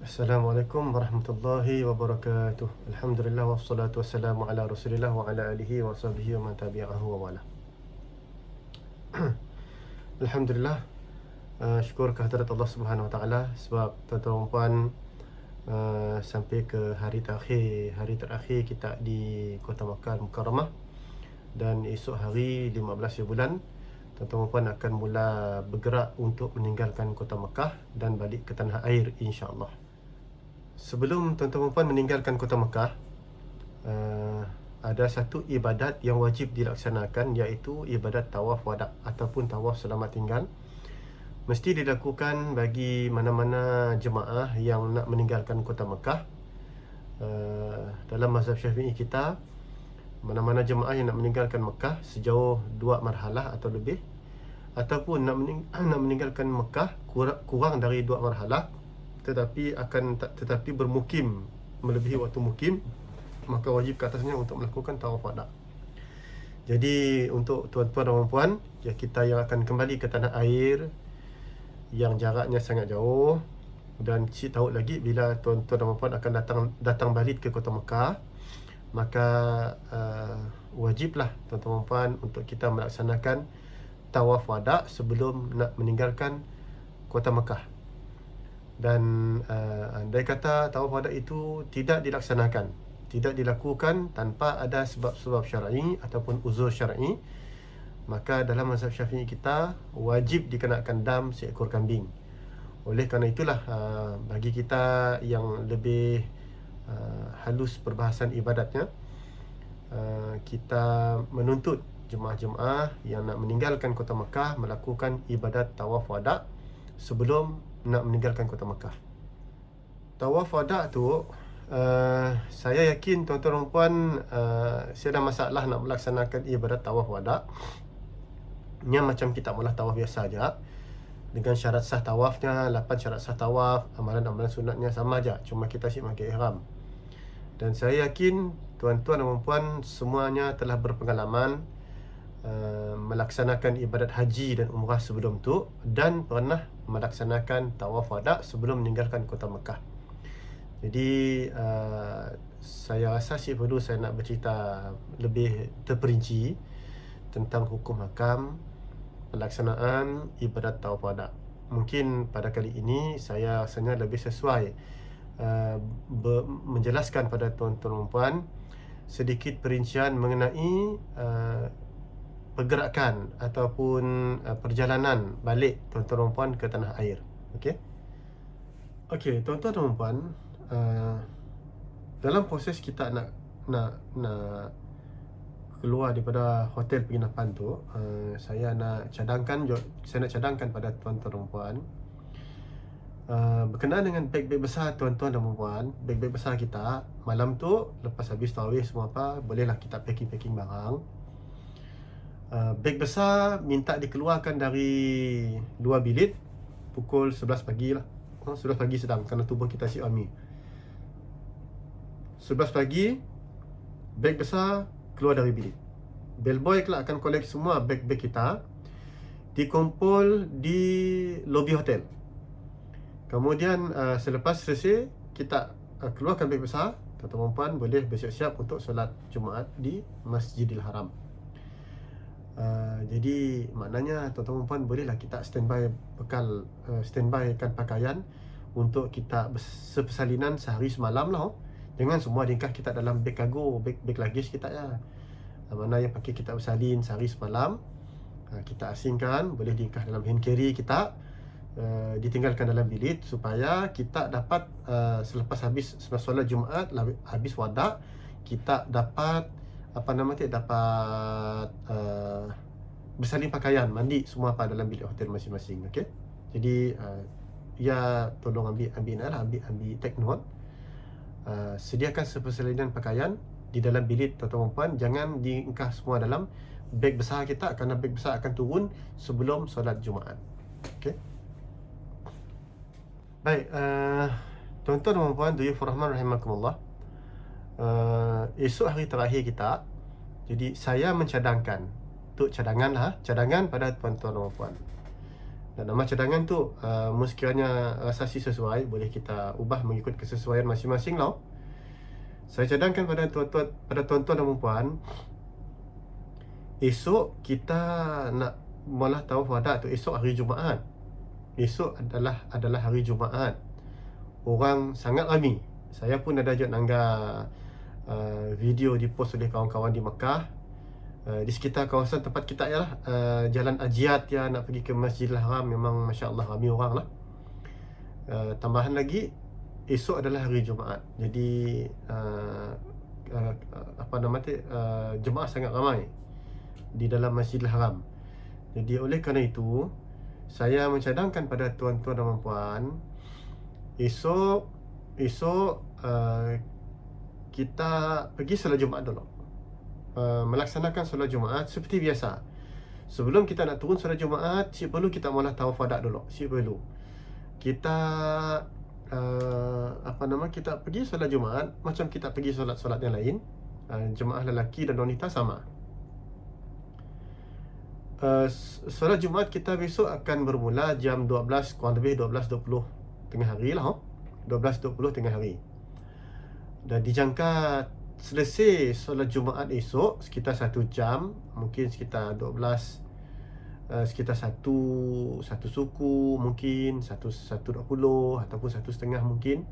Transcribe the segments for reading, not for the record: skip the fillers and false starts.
Assalamualaikum warahmatullahi wabarakatuh. Alhamdulillah wassalatu wassalamu ala Rasulillah wa ala alihi wa sahbihi wa man tabi'ahu wa wala. Alhamdulillah, syukur kehadirat Allah Subhanahu wa taala sebab tuan-tuan dan puan sampai ke hari terakhir kita di Kota Makkah Mukarramah, dan esok hari 15 bulan tuan-tuan dan puan akan mula bergerak untuk meninggalkan Kota Makkah dan balik ke tanah air insya-Allah. Sebelum tuan-tuan dan puan meninggalkan Kota Makkah, ada satu ibadat yang wajib dilaksanakan, iaitu ibadat tawaf wada' ataupun tawaf selamat tinggal. Mesti dilakukan bagi mana-mana jemaah yang nak meninggalkan Kota Makkah. Dalam mazhab Syafi'i kita, mana-mana jemaah yang nak meninggalkan Makkah sejauh 2 marhalah atau lebih, ataupun nak meninggalkan Makkah kurang dari 2 marhalah tetapi bermukim melebihi waktu mukim, maka wajib ke atasnya untuk melakukan tawaf wada'. Jadi untuk tuan-tuan dan puan ya, kita yang akan kembali ke tanah air yang jaraknya sangat jauh, dan cik tahu lagi bila tuan-tuan dan puan akan datang balik ke Kota Makkah, maka wajiblah tuan-tuan dan puan untuk kita melaksanakan tawaf wada' sebelum nak meninggalkan Kota Makkah. Dan andai kata tawaf wada' itu tidak dilakukan tanpa ada sebab-sebab syar'i ataupun uzur syar'i, maka dalam mazhab Syafi'i kita wajib dikenakan dam seekor kambing. Oleh kerana itulah bagi kita yang lebih halus perbahasan ibadatnya, kita menuntut jemaah-jemaah yang nak meninggalkan Kota Makkah melakukan ibadat tawaf wada' sebelum nak meninggalkan Kota Makkah. Tawaf wada' tu saya yakin tuan-tuan dan puan saya ada masalah nak melaksanakan ibadat tawaf wada'. Nya macam kita mula tawaf biasa aja, dengan syarat sah tawafnya, 8 syarat sah tawaf, amalan-amalan sunatnya sama aja, cuma kita sih pakai ihram. Dan saya yakin tuan-tuan dan puan semuanya telah berpengalaman melaksanakan ibadat haji dan umrah sebelum tu, dan pernah melaksanakan tawaf wada' sebelum meninggalkan Kota Makkah. Jadi saya rasa sih perlu saya nak bercerita lebih terperinci tentang hukum hakam pelaksanaan ibadat tawaf wada'. Mungkin pada kali ini saya rasanya lebih sesuai menjelaskan pada tuan-tuan dan puan sedikit perincian mengenai pergerakan ataupun perjalanan balik tuan-tuan dan puan ke tanah air. Okey, tuan-tuan dan puan, dalam proses kita nak keluar daripada hotel penginapan tu, saya nak cadangkan pada tuan-tuan dan puan berkenaan dengan beg-beg besar tuan-tuan dan puan. Beg-beg besar kita malam tu lepas habis tarawih semua apa, bolehlah kita packing barang. Beg besar minta dikeluarkan dari 2 bilik pukul 11 pagi lah. 11 pagi sedang, kerana tubuh kita si army. 11 pagi beg besar keluar dari bilik. Bellboy kelak akan collect semua beg-beg kita, dikumpul di lobi hotel. Kemudian selepas selesai kita keluarkan beg besar, tuan-tuan dan puan boleh bersiap-siap untuk solat Jumaat di Masjidil Haram. Jadi maknanya tuan-tuan dan puan bolehlah kita standbykan pakaian untuk kita persalinan sehari semalam lah. Jangan semua ringkas kita dalam beg kargo, beg luggage kita ya. Mana yang pakai kita bersalin sehari semalam, kita asingkan, boleh diringkas dalam hand carry kita, ditinggalkan dalam bilik supaya kita dapat selepas habis solat Jumaat, habis wada', kita dapat bersalin pakaian, mandi semua dalam bilik hotel masing-masing. Okey. Jadi ya tolong ambil take note. Sediakan persalinan pakaian di dalam bilik tuan-tuan dan puan. Jangan diingkah semua dalam beg besar kita, kerana beg besar akan turun sebelum solat Jumaat. Okey. Baik, tuan-tuan dan puan, Duyufur Rahman rahimakumullah. Esok hari terakhir kita, jadi saya mencadangkan, untuk cadangan pada tuan-tuan dan puan, Dan nama cadangan tu sekiranya rasa sesuai, boleh kita ubah mengikut kesesuaian masing-masing lah. Saya cadangkan pada tuan-tuan dan puan, esok kita nak mula tawaf wada tu esok hari Jumaat. Esok adalah hari Jumaat. Orang sangat ramai. Saya pun ada ajak nangga video dipost oleh kawan-kawan di Mekah, di sekitar kawasan tempat kita ialah Jalan Ajiat ya, nak pergi ke Masjidil Haram. Memang masya-Allah ramai orang lah. Tambahan lagi, esok adalah hari Jumaat. Jadi jemaah sangat ramai di dalam Masjidil Haram. Jadi oleh kerana itu, saya mencadangkan pada tuan-tuan dan puan, esok kita pergi solat Jumaat dulu. Melaksanakan solat Jumaat seperti biasa. Sebelum kita nak turun solat Jumaat, perlu kita mula tawaf wada dulu. Perlu kita kita pergi solat Jumaat macam kita pergi solat-solat yang lain. Jemaah lelaki dan wanita sama. Solat Jumaat kita besok akan bermula jam 12, kurang lebih 12.20 tengah hari lah. 12.20 tengah hari. Dan dijangka selesai solat Jumaat esok sekitar 1 jam, mungkin sekitar 12, sekitar satu suku, mungkin 1.20 ataupun 1.30 mungkin.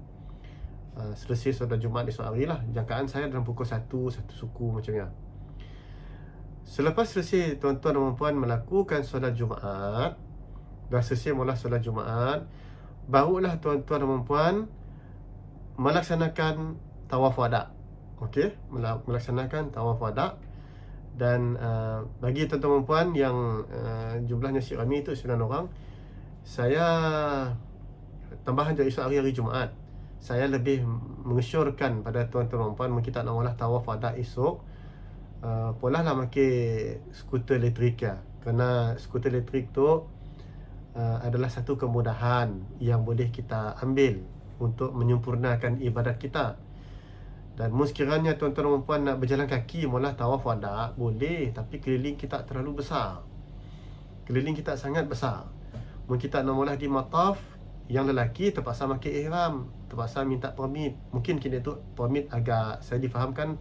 Selesai solat Jumaat esok hari lah. Jangkaan saya dalam pukul 1 suku macam ni. Selepas selesai tuan-tuan dan puan melakukan solat Jumaat, dah selesai mula solat Jumaat, barulah tuan-tuan dan puan melaksanakan tawaf wada. Okey, melaksanakan tawaf wada. Dan bagi tuan-tuan dan puan yang jumlahnya si ramai itu 9 orang, saya tambahan je esok hari Jumaat, saya lebih mengesyorkan pada tuan-tuan dan puan, kita nak mula tawaf wada esok, pola lah pakai skuter elektrik ya. Kerana skuter elektrik tu adalah satu kemudahan yang boleh kita ambil untuk menyempurnakan ibadat kita. Dan sekiranya tuan-tuan dan puan nak berjalan kaki mula tawaf wada, boleh, tapi keliling kita terlalu besar. Keliling kita sangat besar. Mungkin kita nak mula di mataf, yang lelaki terpaksa pakai ihram, terpaksa minta permit. Mungkin kini tu permit agak, saya difahamkan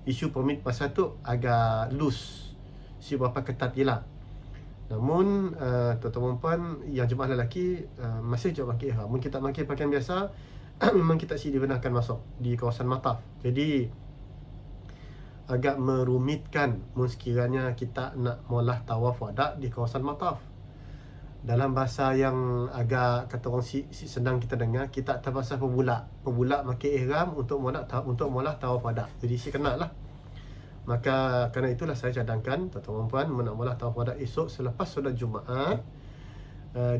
isu permit masa tu agak loose, berapa ketat ialah. Namun tuan-tuan dan puan yang jemaah lelaki masih je pakai ihram. Mungkin kita pakai pakaian biasa, memang kita dibenarkan masuk di kawasan mataf. Jadi agak merumitkan sekiranya kita nak mula tawaf wada di kawasan mataf. Dalam bahasa yang agak kata orang senang kita dengar, kita terpaksa pebulak pakai ihram untuk mula tawaf wada. Jadi kena lah. Maka kerana itulah saya cadangkan tuan-tuan dan puan nak mula tawaf wada esok selepas solat Jumaat,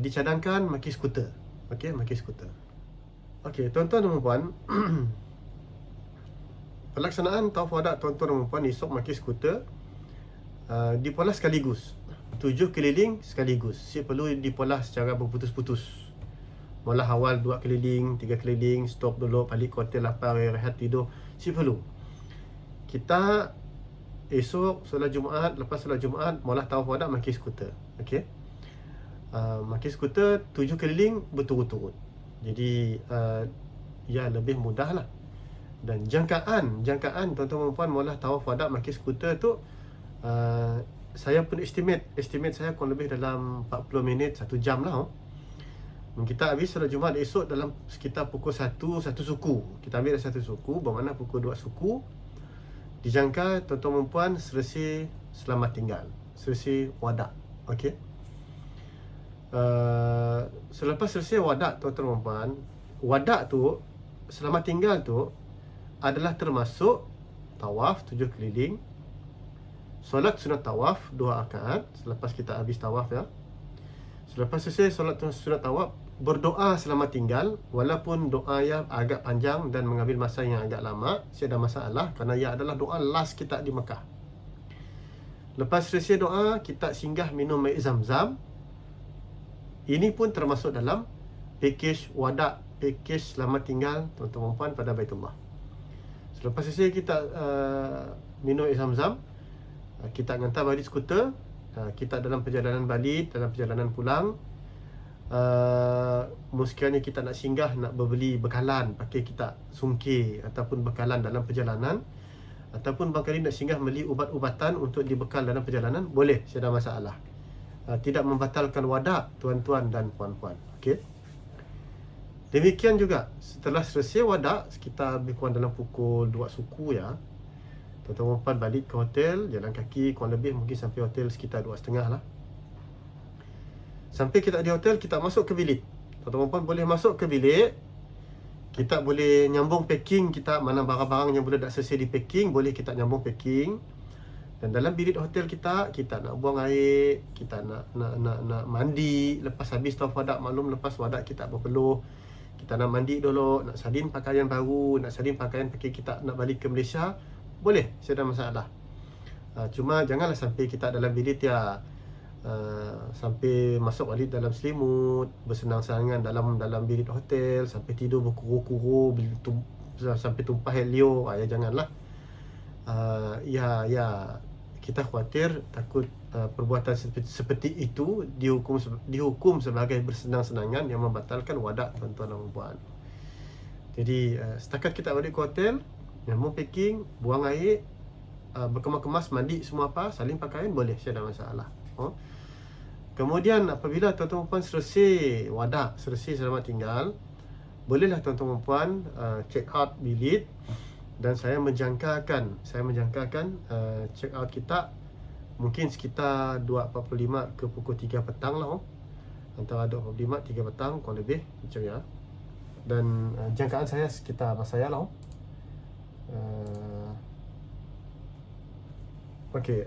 dicadangkan maki skuter. Okey, maki skuter. Okey, tuan-tuan dan puan, pelaksanaan tawaf wada tuan-tuan dan puan esok maki skuter dipolah sekaligus. 7 keliling sekaligus. Perlu dipolah secara berputus-putus. Mula awal 2 keliling, 3 keliling, stop dulu, balik hotel, lapar, rehat, tidur. Perlu. Kita esok solat Jumaat, lepas solat Jumaat mula tawaf wada maki skuter. Okey. Maki skuter 7 keliling berturut-turut. Jadi ya lebih mudah lah. Dan jangkaan tuan-tuan dan puan mula tawaf wada maki skuter tu, saya pun estimate saya kurang lebih dalam 40 minit 1 jam lah. Kita habis solat Jumaat esok dalam sekitar pukul 1 suku. Kita ambil 1 suku, bermakna pukul 2 suku. Dijangka tuan-tuan dan puan selesai selamat tinggal, selesai wada. Okey. Selepas selesai wada tuan-tuan dan puan, wada tu, selamat tinggal tu adalah termasuk tawaf 7 keliling, solat sunat tawaf 2 rakaat selepas kita habis tawaf ya. Selepas selesai solat sunat tawaf, berdoa selamat tinggal, walaupun doa yang agak panjang dan mengambil masa yang agak lama, tiada masalah kerana ia adalah doa last kita di Mekah. Lepas selesai doa, kita singgah minum air Zam-Zam. Ini pun termasuk dalam package wada, package selamat tinggal tuan-tuan dan puan pada Baitullah. Selepas selesai kita minum air Zam-Zam, kita hantar balik skuter, kita dalam perjalanan balik, dalam perjalanan pulang, sekiranya kita nak singgah, nak berbeli bekalan, pakai kita sungkir ataupun bekalan dalam perjalanan, ataupun barangkali nak singgah beli ubat-ubatan untuk dibekal dalam perjalanan, boleh, tidak ada masalah. Tidak membatalkan wadak tuan-tuan dan puan-puan. Okey. Demikian juga setelah selesai wadak, sekitar lebih kurang dalam pukul 2 suku ya, tuan-tuan dan puan balik ke hotel, jalan kaki kurang lebih mungkin sampai hotel sekitar 2.30 lah. Sampai kita di hotel, kita masuk ke bilik. Tuan-tuan dan puan boleh masuk ke bilik. Kita boleh nyambung packing kita, mana barang-barang yang boleh dah selesai di packing, boleh kita nyambung packing. Dan dalam bilik hotel kita nak buang air, kita nak mandi. Lepas habis tawaf wadak, maklum lepas wadak kita berpeluh, kita nak mandi dulu, nak salin pakaian baru, nak salin pakaian pakai kita nak balik ke Malaysia, boleh, tidak ada masalah. Cuma janganlah sampai kita dalam bilik sampai masuk balik dalam selimut, bersenang-senangan dalam bilik hotel, sampai tidur berkuru-kuru, sampai tumpah air liur. Ya janganlah. Kita khawatir takut perbuatan seperti itu dihukum sebagai bersenang-senangan yang membatalkan wadak tuan-tuan dan puan. Jadi setakat kita balik ke hotel, nyambung packing, buang air, berkemas-kemas, mandi semua apa, salin pakaian, boleh, tidak ada masalah. Kemudian apabila tuan-tuan dan puan selesai wadak, selesai selamat tinggal, bolehlah tuan-tuan dan puan check out bilik. Dan saya menjangkakan check out kita mungkin sekitar 2.45 ke pukul 3 petang lah. Antara 2.45 3 petang kurang lebih macam ya. Dan jangkaan saya sekitar masa saya lah. Okey,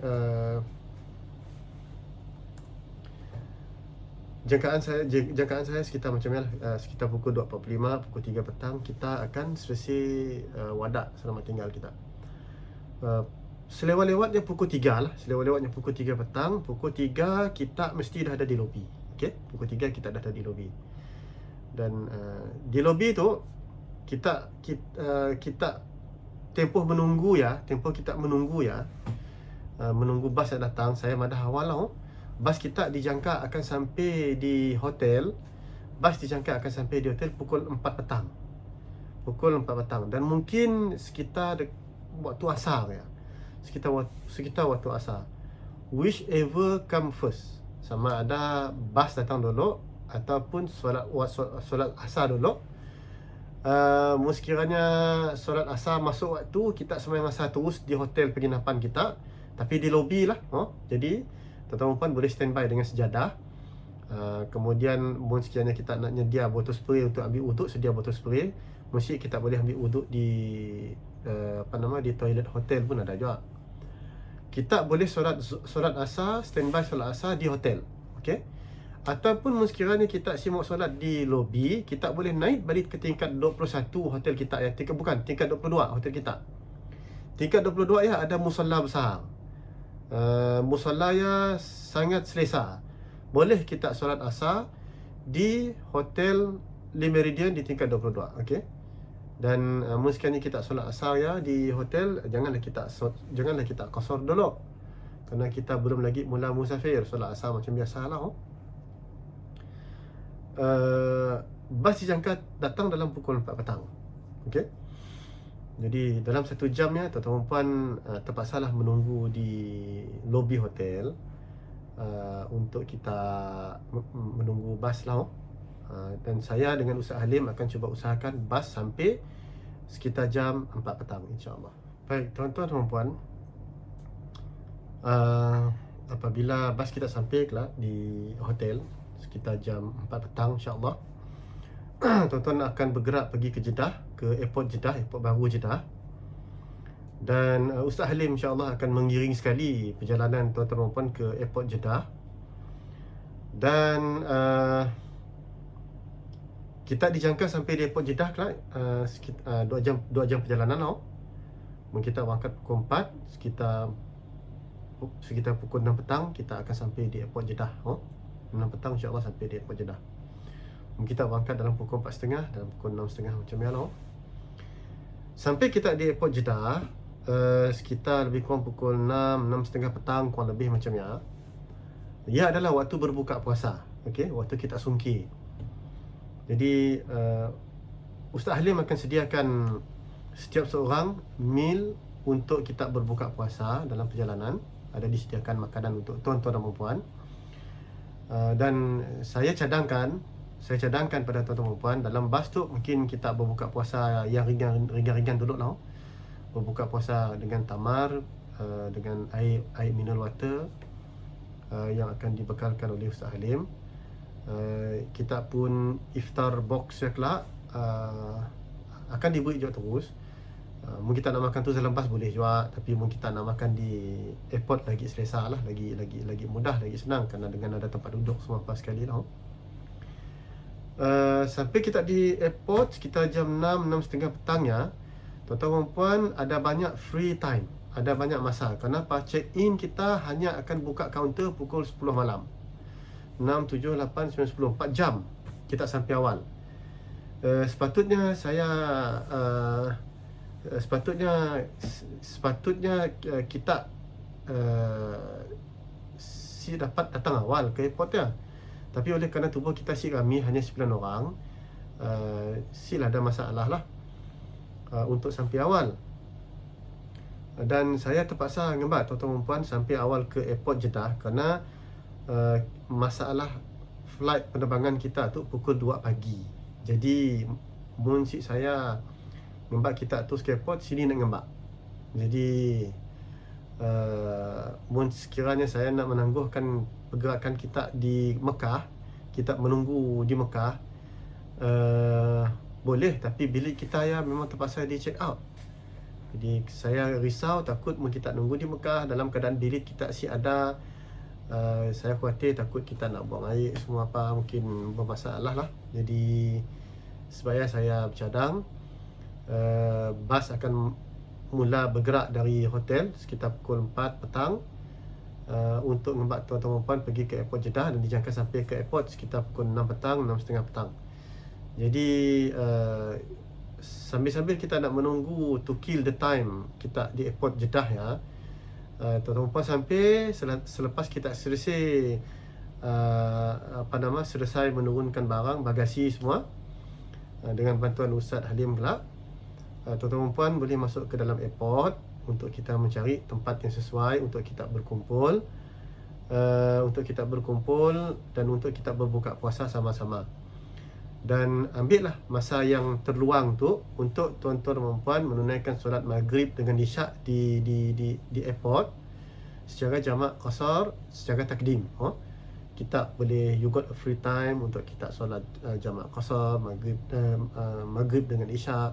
jangkaan saya sekitar macam ni lah, sekitar pukul 2.45, pukul 3 petang kita akan selesai wadak selamat tinggal kita. Selewat-lewatnya pukul 3 lah, selewat-lewatnya pukul 3 petang, pukul 3 kita mesti dah ada di lobi. Okey, pukul 3 kita dah ada di lobi. Dan di lobi tu kita tempoh kita menunggu menunggu bas yang datang. Saya madah awal lah. Bas kita dijangka akan sampai di hotel. Pukul 4 petang. Pukul 4 petang. Dan mungkin sekitar waktu asar ya. Sekitar waktu asar. Whichever come first. Sama ada bas datang dulu ataupun solat asar dulu. Sekiranya solat asar masuk waktu, kita sembahyang asar terus di hotel penginapan kita, tapi di lobi lah. Jadi tuan-tuan dan puan boleh standby dengan sejadah. Kemudian sekiranya kita nak nyedia botol spray untuk ambil uduk, sedia botol spray. Mesti kita boleh ambil uduk di di toilet hotel pun ada juga. Kita boleh solat asar, standby solat asar di hotel. Okey. Ataupun sekiranya kita simak solat di lobi, kita boleh naik balik ke tingkat 21 hotel kita ya. Tingkat 22 hotel kita. Tingkat 22 ya ada musalla besar. Musalla ya sangat selesa. Boleh kita solat asar di hotel Le Méridien di tingkat 22. Okey. Dan sekiranya kita solat asar ya di hotel, janganlah kita qasar dulu. Kerana kita belum lagi mula musafir, solat asar macam biasalah. Bas dijangka datang dalam pukul 4 petang. Okey. Jadi dalam 1 jam ya, tuan-tuan dan puan terpaksalah menunggu di lobi hotel untuk kita menunggu bas lah. Dan saya dengan Ustaz Halim akan cuba usahakan bas sampai sekitar jam 4 petang insya-Allah. Baik, tuan-tuan dan puan, apabila bas kita sampai lah di hotel sekitar jam 4 petang insya-Allah, tuan-tuan akan bergerak pergi ke Jeddah, ke airport baru Jeddah. Dan Ustaz Halim insya-Allah akan mengiring sekali perjalanan tuan-tuan dan puan ke airport Jeddah. Dan kita dijangka sampai di airport Jeddah sekitar 2 jam perjalanan lah. Kita berangkat pukul 4, sekitar pukul 6 petang kita akan sampai di airport Jeddah. 6 petang insya-Allah sampai di airport Jeddah. Kita berangkat dalam pukul 4.30, dalam pukul 6.30 macam ni lah. Sampai kita di airport Jeddah sekitar lebih kurang pukul 6.30 petang kurang lebih macam ya. ia adalah waktu berbuka puasa. Okey, waktu kita sungki. Jadi Ustaz Halim akan sediakan setiap seorang meal untuk kita berbuka puasa dalam perjalanan. Ada disediakan makanan untuk tuan-tuan dan puan-puan. Dan saya cadangkan pada tuan-tuan dan puan, dalam bas tu mungkin kita berbuka puasa yang ringan-ringan dulu lah. Berbuka puasa dengan tamar, dengan air mineral water yang akan dibekalkan oleh Ustaz Halim. Kita pun iftar box kelak akan diberi juga terus. Mungkin kita nak makan tu dalam bas boleh juga, tapi mungkin kita nak makan di airport lagi selesa lah, lagi mudah, lagi senang, kerana dengan ada tempat duduk semua pas sekali lah. Sampai kita di airport sekitar jam 6.30 petangnya, tuan-tuan dan puan ada banyak free time, ada banyak masa. Kenapa? Check in kita hanya akan buka kaunter pukul 10 malam. 6, 7, 8, 9, 10, 4 jam kita sampai awal. Sepatutnya kita dapat datang awal ke airport ya. Tapi oleh kerana tubuh kita kami hanya 9 orang, ada masalah lah untuk sampai awal. Dan saya terpaksa ngembat tuan-tuan dan puan sampai awal ke airport Jeddah kerana masalah flight penerbangan kita tu pukul 2 pagi. Jadi muncik saya ngembak kita tu ke airport, sini nak ngembak. Jadi sekiranya saya nak menangguhkan pergerakan kita di Mekah, kita menunggu di Mekah, boleh, tapi bilik kita ya memang terpaksa di check out. Jadi saya risau, takut kita nunggu di Mekah dalam keadaan bilik kita ada. Saya khawatir takut kita nak buang air semua apa, mungkin bermasalah lah. Jadi supaya saya bercadang, bas akan mula bergerak dari hotel sekitar pukul 4 petang untuk ngembat tuan-tuan dan puan pergi ke airport Jeddah, dan dijangka sampai ke airport sekitar pukul 6 petang, 6.30 petang. Jadi sambil-sambil kita nak menunggu to kill the time kita di airport Jeddah ya, tuan-tuan dan puan sampai selepas kita selesai selesai menurunkan barang bagasi semua dengan bantuan Ustaz Halim kelak, tuan-tuan dan puan boleh masuk ke dalam airport untuk kita mencari tempat yang sesuai untuk kita berkumpul, dan untuk kita berbuka puasa sama-sama. Dan ambillah masa yang terluang tu untuk tuan-tuan dan puan menunaikan solat maghrib dengan isyak di airport secara jamak qasar, secara takdim. Kita boleh, you got a free time untuk kita solat jamak qasar maghrib dengan isyak.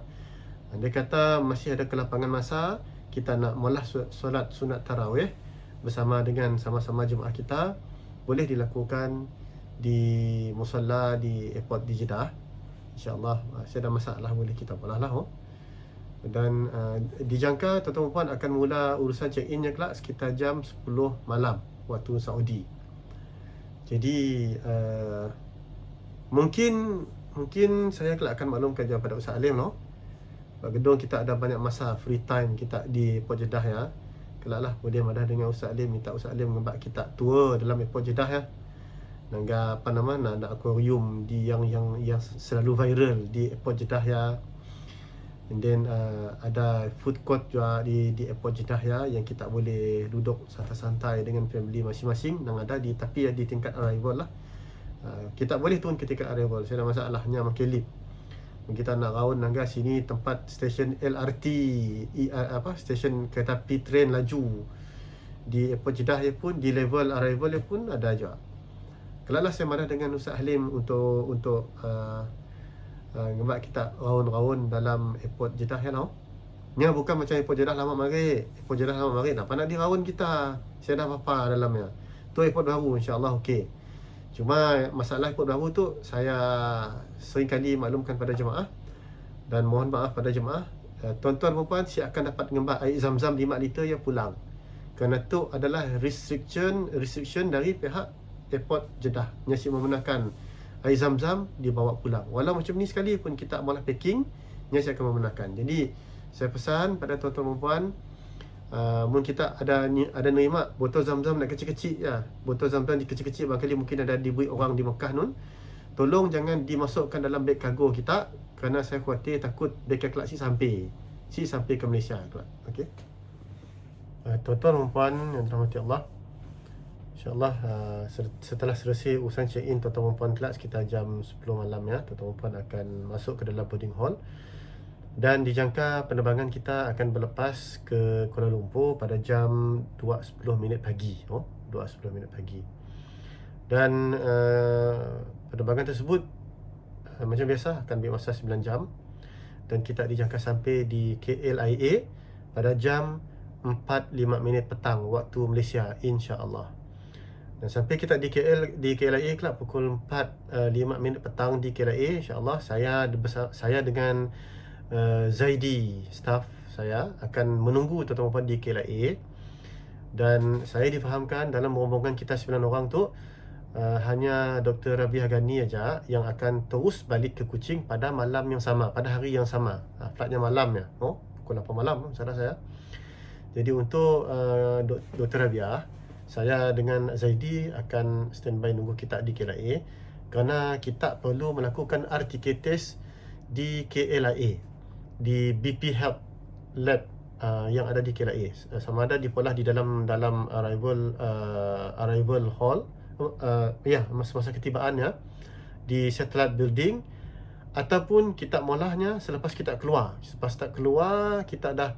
Andai kata masih ada kelapangan masa, kita nak mula solat sunat tarawih bersama dengan sama-sama jemaah kita, boleh dilakukan di musalla di airport di Jeddah. InsyaAllah, saya ada masalah boleh kita pula lah. Dan dijangka tuan-tuan dan puan akan mula urusan check-innya kelak sekitar jam 10 malam waktu Saudi. Jadi mungkin saya kelak akan maklumkan jawab pada Ustaz Alim gedung kita ada banyak masa free time kita di airport Jeddah ya. Kelaklah boleh madah dengan Ustaz Alim, minta Ustaz Alim ngembat kita tour dalam airport Jeddah ya. Nangga nak ada akuarium yang selalu viral di airport Jeddah ya. And then ada food court juga di airport Jeddah ya, yang kita boleh duduk santai-santai dengan family masing-masing, yang ada di tingkat arrival lah. Kita boleh turun ketika arrival, saya ada masalah hanya makan lift. Kita nak raun nangga sini tempat stesen LRT, stesen kereta api train laju di airport Jeddah pun, di level arrival pun ada juga. Kelaklah saya marah dengan Ustaz Halim untuk ngembat kita raun-raun dalam airport Jeddah ya. Nya bukan macam airport Jeddah lama mari. Airport Jeddah lama mari nak nak diraun kita. Saya dah apa dalamnya. Tu airport baru, insya-Allah okey. Cuma masalah airport baru tu saya sering kali maklumkan pada jemaah, dan mohon maaf pada jemaah, tuan-tuan dan puan akan dapat ngembat air zam-zam 5 liter yang pulang. Kerana tu adalah restriction dari pihak airport Jeddah. Nyasi membenarkan air zam-zam dibawa pulang. Walau macam ni sekali pun kita malah packing, nyasi akan membenarkan. Jadi saya pesan pada tuan-tuan dan puan, Mungkin kita ada nerima botol zam-zam nak kecil-kecil ya. Botol zam-zam di kecil-kecil barangkali mungkin ada diberi orang di Mekah nun. Tolong jangan dimasukkan dalam beg kargo kita, kerana saya khawatir takut beg kelak sampai ke Malaysia kelak. Okey. Tuan-tuan dan puan yang dirahmati Allah, InsyaAllah setelah selesai urusan check-in tuan-tuan dan puan kelak sekitar jam 10 malam ya, tuan-tuan dan puan akan masuk ke dalam boarding hall. Dan dijangka penerbangan kita akan berlepas ke Kuala Lumpur pada jam 2.10 pagi. 2.10 pagi. Dan penerbangan tersebut macam biasa akan ambil masa 9 jam. Dan kita dijangka sampai di KLIA pada jam 4.05 petang waktu Malaysia, insya-Allah. Dan sampai kita di KLIA kelak pukul 4.05 petang di KLIA, insya-Allah saya dengan Zaidi, staff saya akan menunggu tuan-tuan di KLIA. Dan saya difahamkan dalam rombongan kita 9 orang tu hanya Dr. Rabiah Ghani aja yang akan terus balik ke Kuching pada malam yang sama, pada hari yang sama. Flightnya malamnya, pukul 8 malam saudara saya. Jadi untuk Dr. Rabiah, saya dengan Zaidi akan standby nunggu kita di KLIA, kerana kita perlu melakukan RTK test di KLIA, di BP Health Lab yang ada di KLIA. Sama ada dipolah di dalam arrival hall, masa ketibaan di satellite building, ataupun kita molahnya selepas kita keluar. Selepas tak keluar, kita dah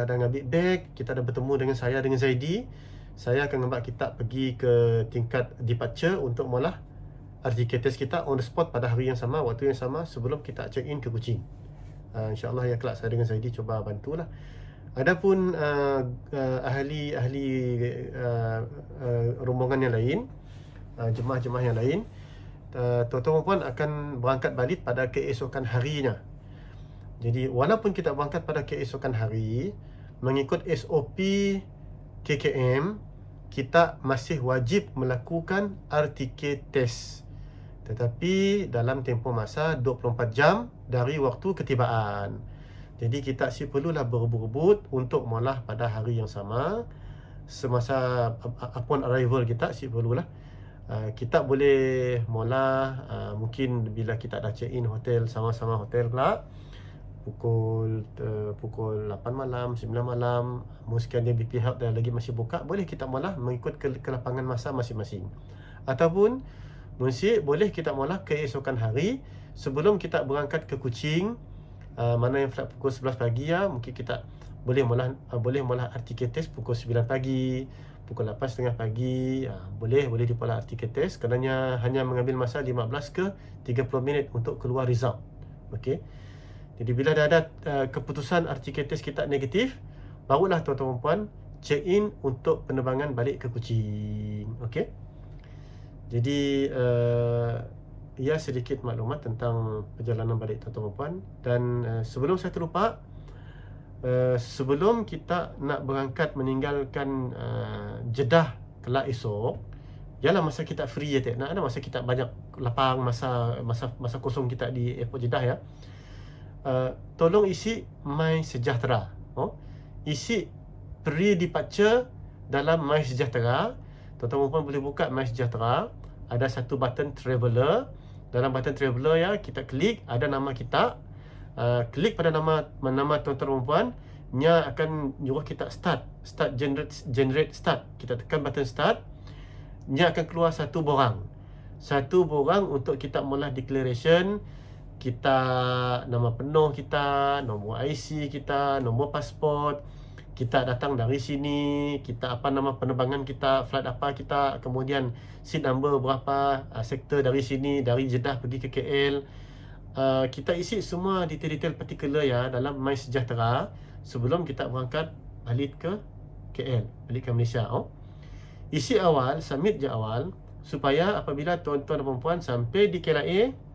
ngambil beg, kita dah bertemu dengan Zaidi. Saya akan ngambil kita pergi ke tingkat departure untuk molah RTK test kita on the spot pada hari yang sama, waktu yang sama, sebelum kita check in ke Kuching. InsyaAllah ya kelak saya dengan Zaidi cuba bantulah. Adapun ahli rombongan yang lain, jemaah-jemaah yang lain, tuan-tuan puan akan berangkat balik pada keesokan harinya. Jadi walaupun kita berangkat pada keesokan hari, mengikut SOP KKM, kita masih wajib melakukan RTK test, tetapi dalam tempoh masa 24 jam dari waktu ketibaan. Jadi kita perlulah berebut untuk molah pada hari yang sama. Semasa upon arrival kita perlulah kita boleh molah mungkin bila kita dah check in hotel, sama-sama hotel pula pukul 8 malam, 9 malam, mungkin dia BP Health dan lagi masih buka, boleh kita molah mengikut ke lapangan masa masing-masing. Ataupun boleh kita molah keesokan hari sebelum kita berangkat ke Kuching, mana yang flight pukul 11 pagi mungkin kita boleh molah RTK test pukul 9 pagi, pukul 8.30 pagi, boleh dipolah RTK test, kerana hanya mengambil masa 15 ke 30 minit untuk keluar result. Okey. Jadi bila dah ada keputusan RTK test kita negatif, barulah tuan-tuan puan check in untuk penerbangan balik ke Kuching. Okey. Jadi sedikit maklumat tentang perjalanan balik tuan-tuan puan. Dan sebelum saya terlupa, sebelum kita nak berangkat meninggalkan Jeddah kelak esok, ialah masa kita free nak ada masa kita banyak lapang, masa kosong kita di airport Jeddah ya. Tolong isi My Sejahtera. Isi pre-departure dalam My Sejahtera. Tuan-tuan puan boleh buka My Sejahtera, ada satu button Traveller. Dalam button Traveller kita klik, ada nama kita. Klik pada nama tuan-tuan puan, nya akan nyuruh kita start generate start. Kita tekan button start, nya akan keluar satu borang untuk kita mula declaration kita, nama penuh kita, nombor IC kita, nombor pasport, kita datang dari sini, kita apa nama penerbangan kita, flight apa kita, kemudian seat number berapa, sektor dari sini, dari Jeddah pergi ke KL. Kita isi semua detail-detail particular dalam My Sejahtera sebelum kita berangkat balik ke KL, balik ke Malaysia. Isi awal, submit je awal, supaya apabila tuan-tuan dan puan sampai di KLIA,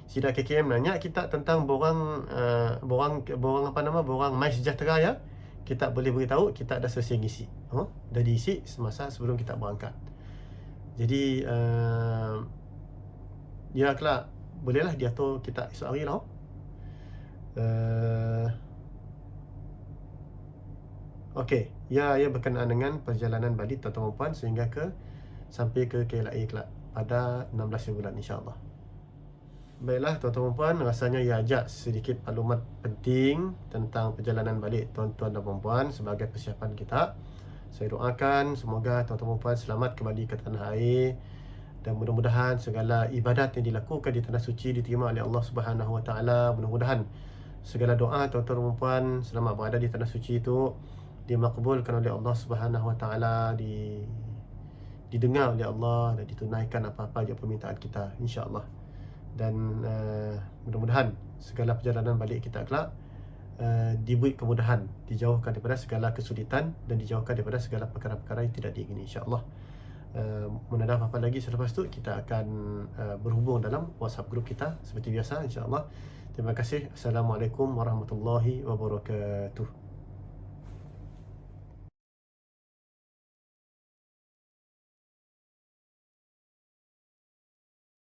Sida KKM nanya kita tentang borang My Sejahtera kita boleh beritahu kita dah selesai ngisi. Dah diisi semasa sebelum kita berangkat. Jadi bolehlah diatur kita esok hari lah. Okey, ia berkenaan dengan perjalanan balik tuan-tuan dan puan sehingga sampai ke KLIA kelak pada 16 bulan insya-Allah. Baiklah tuan-tuan dan puan, rasanya ia ajak sedikit maklumat penting tentang perjalanan balik tuan-tuan dan puan sebagai persiapan kita. Saya doakan semoga tuan-tuan dan puan selamat kembali ke tanah air dan mudah-mudahan segala ibadat yang dilakukan di tanah suci diterima oleh Allah Subhanahu Wa Taala. Mudah-mudahan segala doa tuan-tuan dan puan selamat berada di tanah suci itu dimakbulkan oleh Allah Subhanahu Wa Taala, didengar oleh Allah dan ditunaikan apa-apa je permintaan kita insya-Allah. Dan mudah-mudahan segala perjalanan balik kita kelak diberi kemudahan, dijauhkan daripada segala kesulitan dan dijauhkan daripada segala perkara-perkara yang tidak diingini insya-Allah. Mudah apa lagi selepas tu kita akan berhubung dalam WhatsApp group kita seperti biasa insya-Allah. Terima kasih. Assalamualaikum warahmatullahi wabarakatuh.